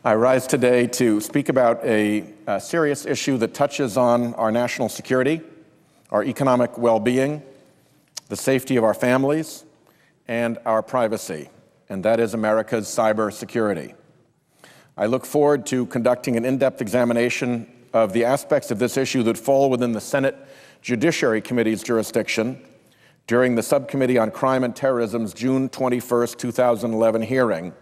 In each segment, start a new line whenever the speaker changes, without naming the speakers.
I rise today to speak about a serious issue that touches on our national security, our economic well-being, the safety of our families, and our privacy, and that is America's cyber security. I look forward to conducting an in-depth examination of the aspects of this issue that fall within the Senate Judiciary Committee's jurisdiction during the Subcommittee on Crime and Terrorism's June 21, 2011 hearing,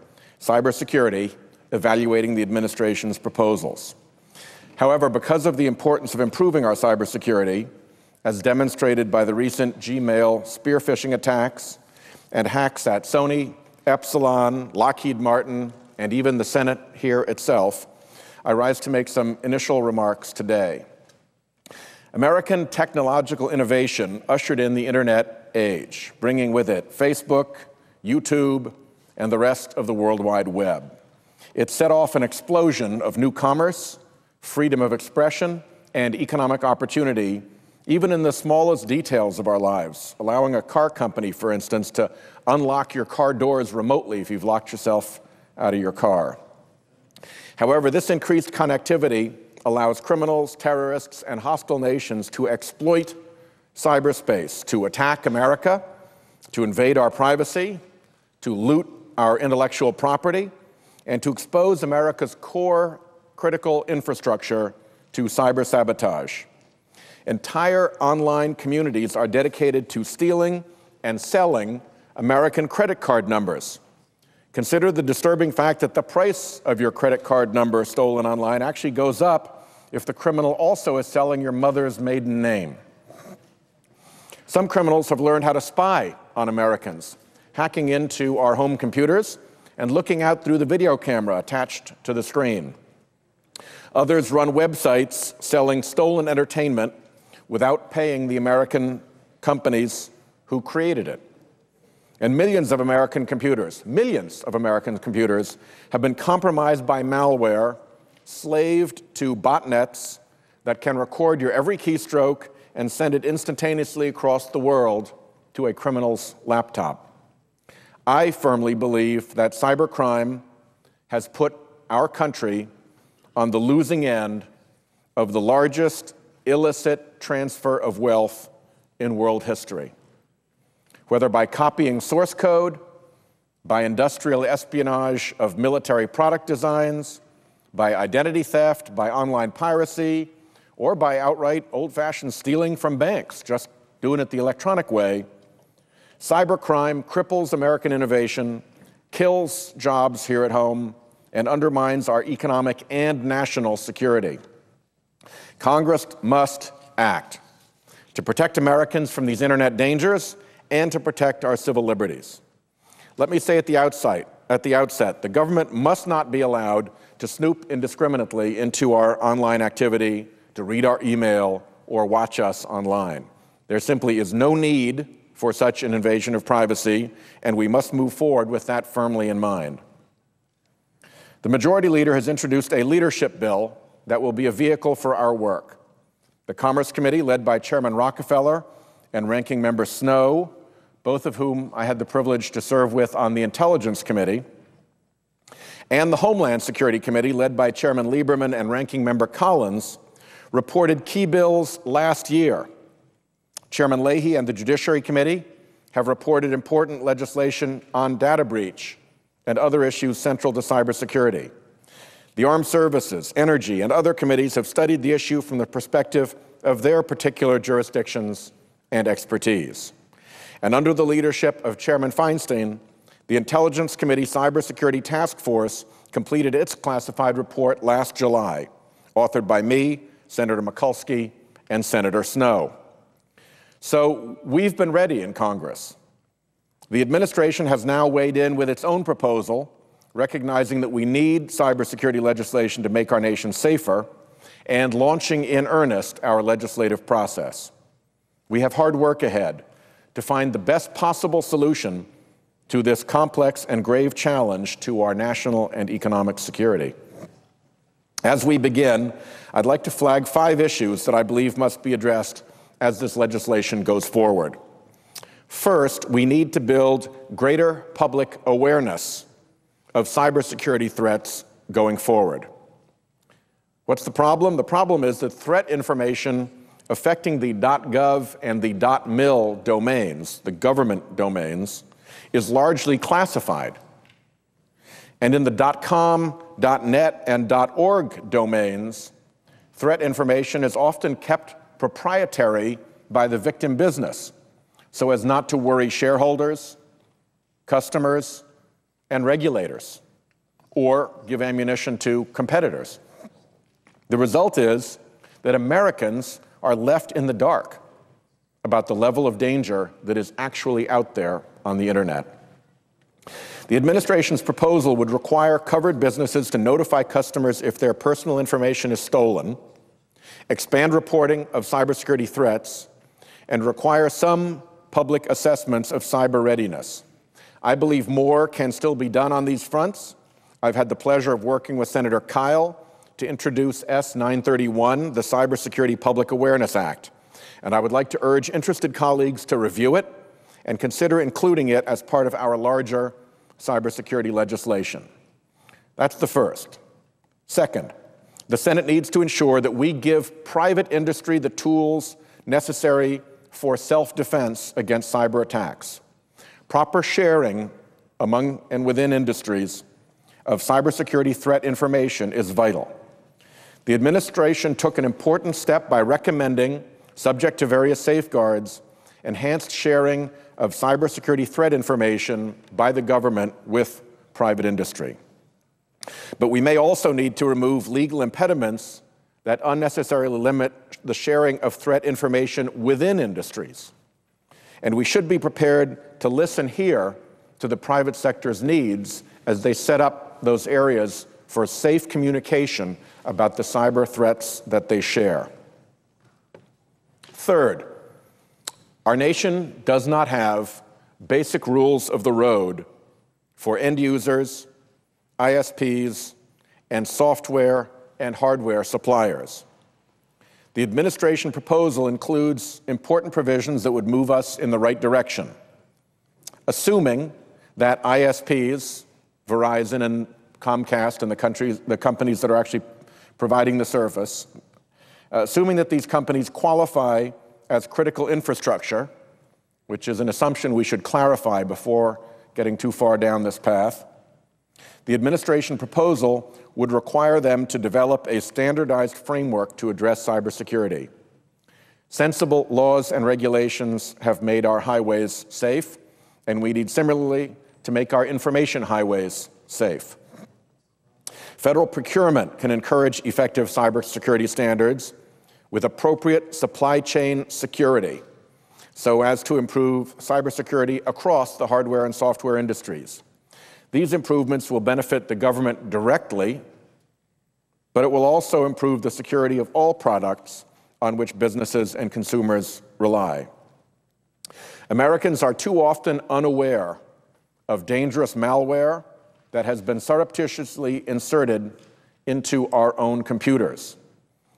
Cybersecurity, Evaluating the Administration's Proposals. However, because of the importance of improving our cybersecurity, as demonstrated by the recent Gmail spear phishing attacks and hacks at Sony, Epsilon, Lockheed Martin, and even the Senate here itself, I rise to make some initial remarks today. American technological innovation ushered in the internet age, bringing with it Facebook, YouTube, and the rest of the World Wide Web. It set off an explosion of new commerce, freedom of expression, and economic opportunity, even in the smallest details of our lives, allowing a car company, for instance, to unlock your car doors remotely if you've locked yourself out of your car. However, this increased connectivity allows criminals, terrorists, and hostile nations to exploit cyberspace, to attack America, to invade our privacy, to loot our intellectual property, and to expose America's core critical infrastructure to cyber sabotage. Entire online communities are dedicated to stealing and selling American credit card numbers. Consider the disturbing fact that the price of your credit card number stolen online actually goes up if the criminal also is selling your mother's maiden name. Some criminals have learned how to spy on Americans, hacking into our home computers and looking out through the video camera attached to the screen. Others run websites selling stolen entertainment without paying the American companies who created it. And millions of American computers have been compromised by malware, slaved to botnets that can record your every keystroke and send it instantaneously across the world to a criminal's laptop. I firmly believe that cybercrime has put our country on the losing end of the largest illicit transfer of wealth in world history. Whether by copying source code, by industrial espionage of military product designs, by identity theft, by online piracy, or by outright old-fashioned stealing from banks, just doing it the electronic way, cybercrime cripples American innovation, kills jobs here at home, and undermines our economic and national security. Congress must act to protect Americans from these internet dangers and to protect our civil liberties. Let me say at the outset, the government must not be allowed to snoop indiscriminately into our online activity, to read our email, or watch us online. There simply is no need for such an invasion of privacy, and we must move forward with that firmly in mind. The Majority Leader has introduced a leadership bill that will be a vehicle for our work. The Commerce Committee, led by Chairman Rockefeller and Ranking Member Snowe, both of whom I had the privilege to serve with on the Intelligence Committee, and the Homeland Security Committee, led by Chairman Lieberman and Ranking Member Collins, reported key bills last year. Chairman Leahy and the Judiciary Committee have reported important legislation on data breach and other issues central to cybersecurity. The Armed Services, Energy, and other committees have studied the issue from the perspective of their particular jurisdictions and expertise. And under the leadership of Chairman Feinstein, the Intelligence Committee Cybersecurity Task Force completed its classified report last July, authored by me, Senator Mikulski, and Senator Snowe. So we've been ready in Congress. The administration has now weighed in with its own proposal, recognizing that we need cybersecurity legislation to make our nation safer, and launching in earnest our legislative process. We have hard work ahead to find the best possible solution to this complex and grave challenge to our national and economic security. As we begin, I'd like to flag 5 issues that I believe must be addressed as this legislation goes forward. First, we need to build greater public awareness of cybersecurity threats going forward. What's the problem? The problem is that threat information affecting the .gov and the .mil domains, the government domains, is largely classified. And in the .com, .net, and .org domains, threat information is often kept proprietary by the victim business so as not to worry shareholders, customers, and regulators, or give ammunition to competitors. The result is that Americans are left in the dark about the level of danger that is actually out there on the internet. The administration's proposal would require covered businesses to notify customers if their personal information is stolen, expand reporting of cybersecurity threats, and require some public assessments of cyber readiness. I believe more can still be done on these fronts. I've had the pleasure of working with Senator Kyle to introduce S-931, the Cybersecurity Public Awareness Act, and I would like to urge interested colleagues to review it and consider including it as part of our larger cybersecurity legislation. That's the first. Second, the Senate needs to ensure that we give private industry the tools necessary for self-defense against cyber attacks. Proper sharing among and within industries of cybersecurity threat information is vital. The administration took an important step by recommending, subject to various safeguards, enhanced sharing of cybersecurity threat information by the government with private industry. But we may also need to remove legal impediments that unnecessarily limit the sharing of threat information within industries. And we should be prepared to listen here to the private sector's needs as they set up those areas for safe communication about the cyber threats that they share. Third, our nation does not have basic rules of the road for end users, ISPs, and software and hardware suppliers. The administration proposal includes important provisions that would move us in the right direction, assuming that ISPs, Verizon and Comcast and the companies that are actually providing the service, assuming that these companies qualify as critical infrastructure, which is an assumption we should clarify before getting too far down this path, the administration proposal would require them to develop a standardized framework to address cybersecurity. Sensible laws and regulations have made our highways safe, and we need similarly to make our information highways safe. Federal procurement can encourage effective cybersecurity standards with appropriate supply chain security so as to improve cybersecurity across the hardware and software industries. These improvements will benefit the government directly, but it will also improve the security of all products on which businesses and consumers rely. Americans are too often unaware of dangerous malware that has been surreptitiously inserted into our own computers.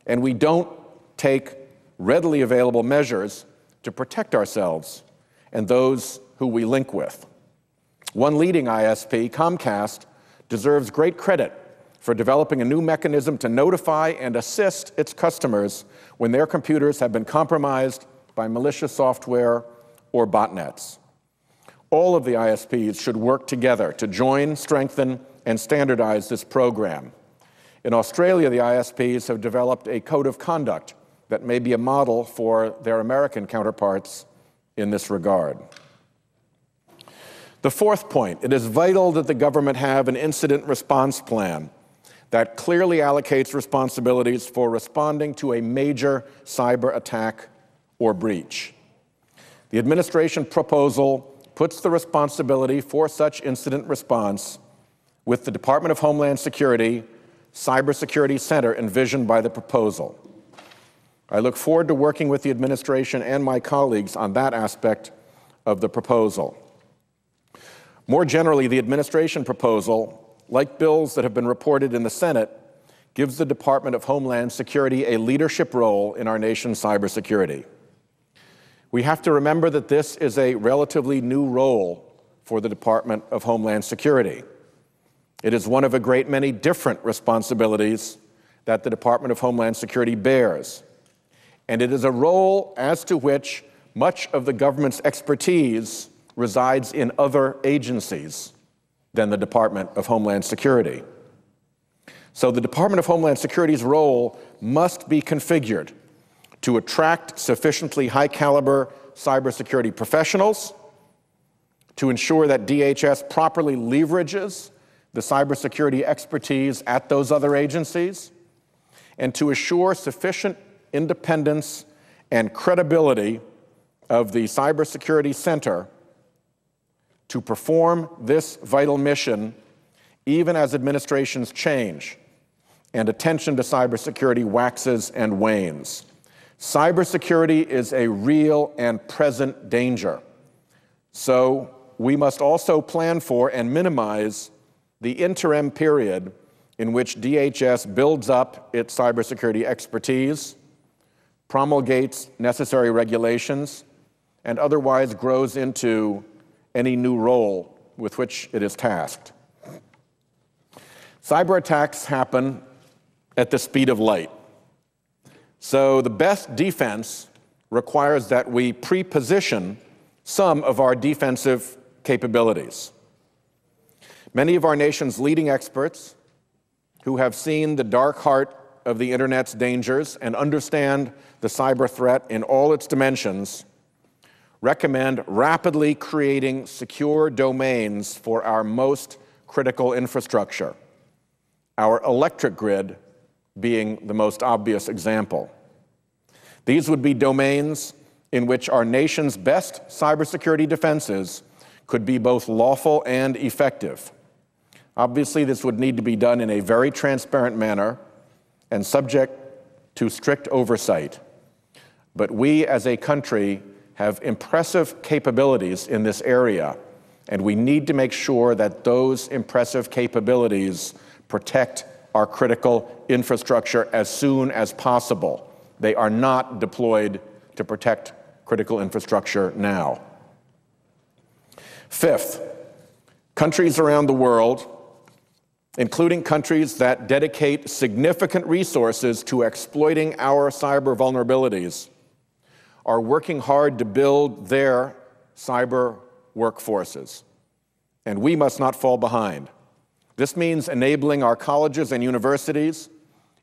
And we don't take readily available measures to protect ourselves and those who we link with. One leading ISP, Comcast, deserves great credit for developing a new mechanism to notify and assist its customers when their computers have been compromised by malicious software or botnets. All of the ISPs should work together to join, strengthen, and standardize this program. In Australia, the ISPs have developed a code of conduct that may be a model for their American counterparts in this regard. The fourth point, it is vital that the government have an incident response plan that clearly allocates responsibilities for responding to a major cyber attack or breach. The administration proposal puts the responsibility for such incident response with the Department of Homeland Security Cyber Security Center envisioned by the proposal. I look forward to working with the administration and my colleagues on that aspect of the proposal. More generally, the administration proposal, like bills that have been reported in the Senate, gives the Department of Homeland Security a leadership role in our nation's cybersecurity. We have to remember that this is a relatively new role for the Department of Homeland Security. It is one of a great many different responsibilities that the Department of Homeland Security bears, and it is a role as to which much of the government's expertise resides in other agencies than the Department of Homeland Security. So the Department of Homeland Security's role must be configured to attract sufficiently high-caliber cybersecurity professionals, to ensure that DHS properly leverages the cybersecurity expertise at those other agencies, and to assure sufficient independence and credibility of the Cybersecurity Center to perform this vital mission even as administrations change and attention to cybersecurity waxes and wanes. Cybersecurity is a real and present danger. So we must also plan for and minimize the interim period in which DHS builds up its cybersecurity expertise, promulgates necessary regulations, and otherwise grows into any new role with which it is tasked. Cyber attacks happen at the speed of light. So the best defense requires that we pre-position some of our defensive capabilities. Many of our nation's leading experts who have seen the dark heart of the Internet's dangers and understand the cyber threat in all its dimensions recommend rapidly creating secure domains for our most critical infrastructure, our electric grid being the most obvious example. These would be domains in which our nation's best cybersecurity defenses could be both lawful and effective. Obviously, this would need to be done in a very transparent manner and subject to strict oversight. But we as a country have impressive capabilities in this area, and we need to make sure that those impressive capabilities protect our critical infrastructure as soon as possible. They are not deployed to protect critical infrastructure now. Fifth, countries around the world, including countries that dedicate significant resources to exploiting our cyber vulnerabilities, are working hard to build their cyber workforces, and we must not fall behind. This means enabling our colleges and universities,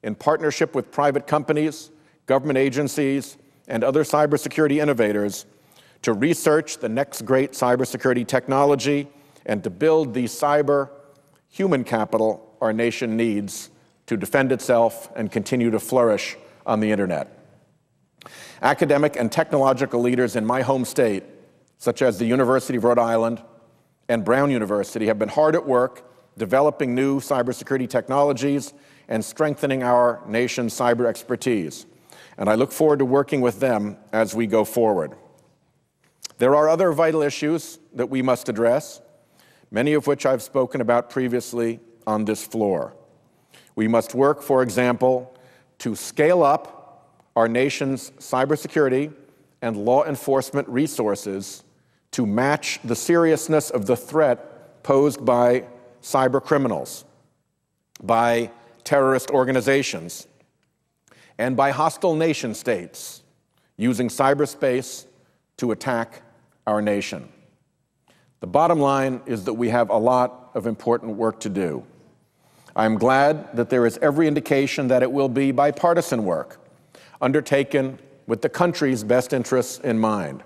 in partnership with private companies, government agencies, and other cybersecurity innovators, to research the next great cybersecurity technology and to build the cyber human capital our nation needs to defend itself and continue to flourish on the Internet. Academic and technological leaders in my home state, such as the University of Rhode Island and Brown University, have been hard at work developing new cybersecurity technologies and strengthening our nation's cyber expertise. And I look forward to working with them as we go forward. There are other vital issues that we must address, many of which I've spoken about previously on this floor. We must work, for example, to scale up our nation's cybersecurity and law enforcement resources to match the seriousness of the threat posed by cyber criminals, by terrorist organizations, and by hostile nation states using cyberspace to attack our nation. The bottom line is that we have a lot of important work to do. I'm glad that there is every indication that it will be bipartisan work, undertaken with the country's best interests in mind.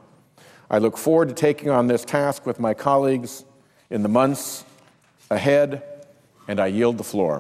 I look forward to taking on this task with my colleagues in the months ahead, and I yield the floor.